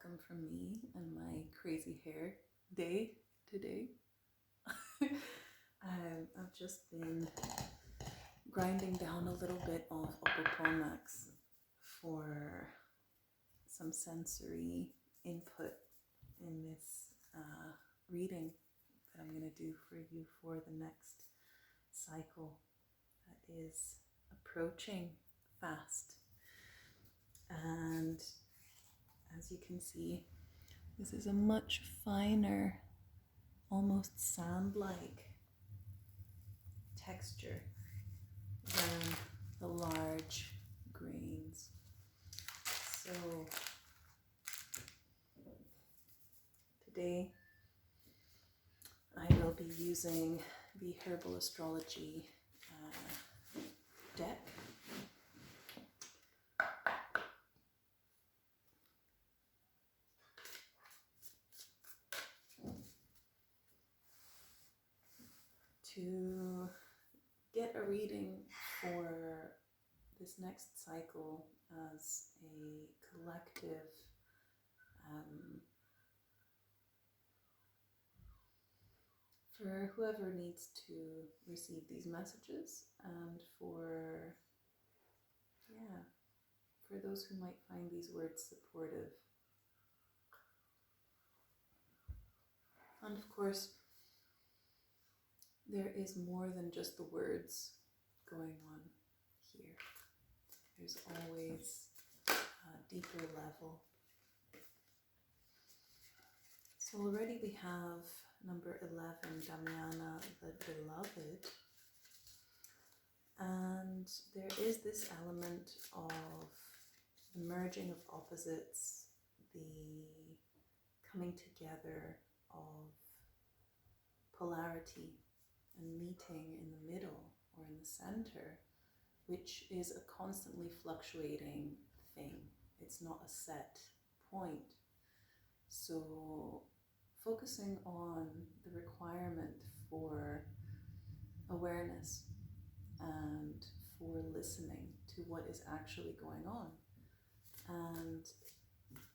welcome from me and my crazy hair day today. I've just been grinding down a little bit of Opoponax for some sensory input in this reading that I'm going to do for you for the next cycle that is approaching fast. And as you can see, this is a much finer, almost sand-like texture than the large grains. So today I will be using the Herbal Astrology deck. To get a reading for this next cycle as a collective for whoever needs to receive these messages, and for those who might find these words supportive. And of course, there is more than just the words going on here. There's always a deeper level. So already we have number 11, Damiana, the beloved. And there is this element of the merging of opposites, the coming together of polarity and meeting in the middle or in the center, which is a constantly fluctuating thing. It's not a set point. So focusing on the requirement for awareness and for listening to what is actually going on and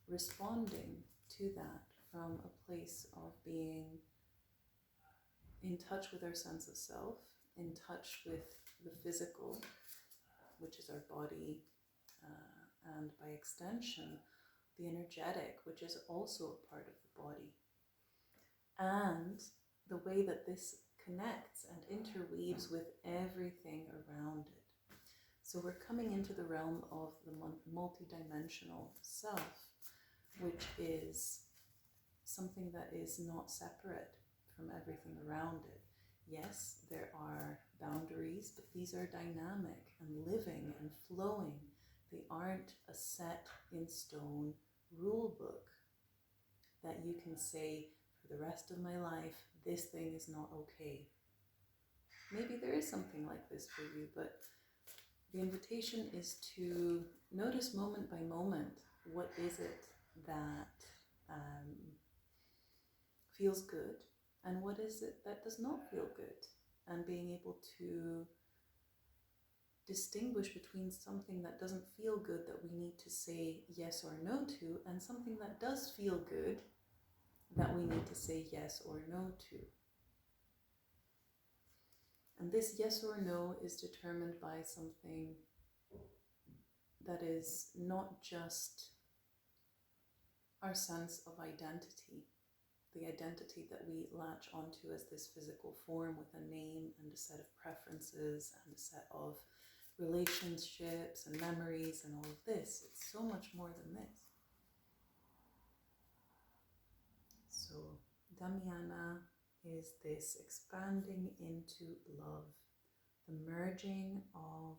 responding to that from a place of being in touch with our sense of self, in touch with the physical, which is our body, and by extension, the energetic, which is also a part of the body, and the way that this connects and interweaves with everything around it. So we're coming into the realm of the multidimensional self, which is something that is not separate from everything around it. Yes, there are boundaries, but these are dynamic and living and flowing. They aren't a set in stone rule book that you can say, for the rest of my life, this thing is not okay. Maybe there is something like this for you, but the invitation is to notice moment by moment, what is it that feels good and what is it that does not feel good, and being able to distinguish between something that doesn't feel good that we need to say yes or no to, and something that does feel good that we need to say yes or no to. And this yes or no is determined by something that is not just our sense of identity, the identity that we latch onto as this physical form with a name and a set of preferences and a set of relationships and memories and all of this. It's so much more than this. So Damiana is this expanding into love, the merging of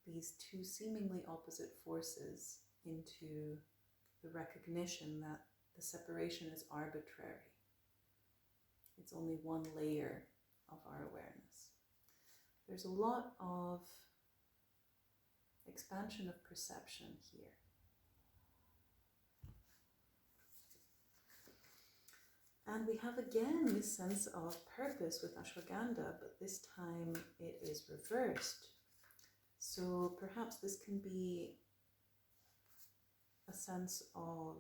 these two seemingly opposite forces into the recognition that the separation is arbitrary. It's only one layer of our awareness. There's a lot of expansion of perception here. And we have again this sense of purpose with ashwagandha, but this time it is reversed. So perhaps this can be a sense of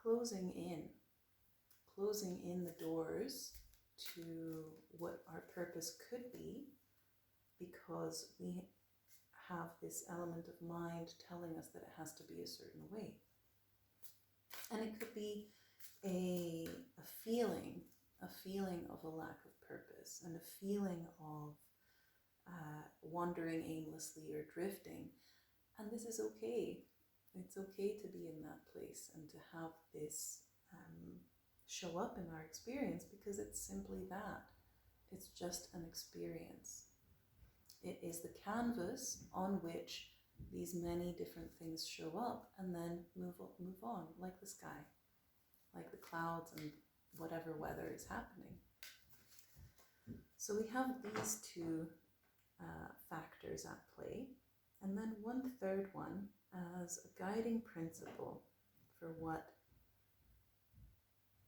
closing in the doors to what our purpose could be, because we have this element of mind telling us that it has to be a certain way. And it could be a feeling of a lack of purpose, and a feeling of wandering aimlessly or drifting. And this is okay. It's okay to be in that place and to have this show up in our experience, because it's simply that. It's just an experience. It is the canvas on which these many different things show up and then move on, like the sky, like the clouds and whatever weather is happening. So we have these two factors at play, and then one third one as a guiding principle for what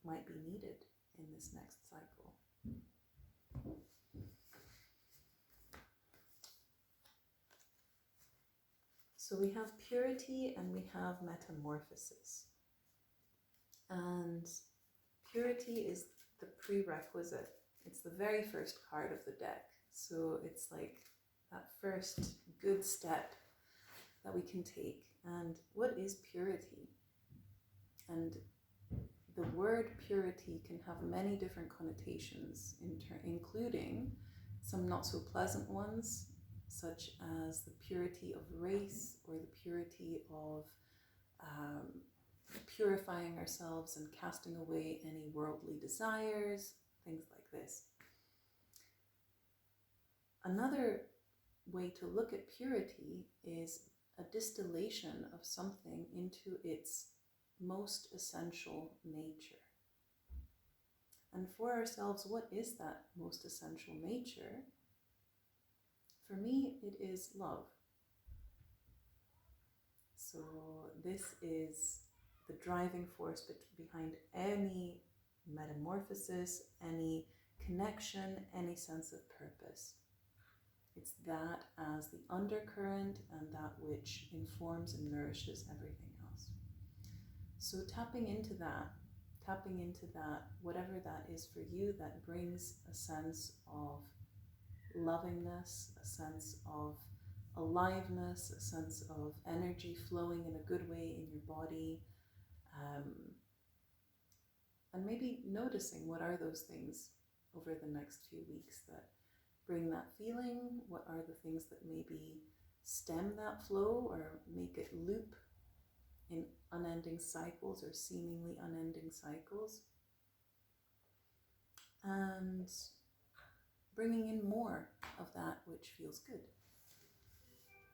might be needed in this next cycle. So we have purity and we have metamorphosis. And purity is the prerequisite. It's the very first card of the deck. So it's like that first good step that we can take. And what is purity? And the word purity can have many different connotations, including some not so pleasant ones, such as the purity of race, or the purity of purifying ourselves and casting away any worldly desires, things like this. Another way to look at purity is a distillation of something into its most essential nature. And for ourselves, what is that most essential nature? For me, it is love. So this is the driving force behind any metamorphosis, any connection, any sense of purpose. It's that as the undercurrent and that which informs and nourishes everything else. So tapping into that, whatever that is for you, that brings a sense of lovingness, a sense of aliveness, a sense of energy flowing in a good way in your body, and maybe noticing what are those things over the next few weeks that bring that feeling. What are the things that maybe stem that flow or make it loop in unending cycles or seemingly unending cycles, and bringing in more of that which feels good.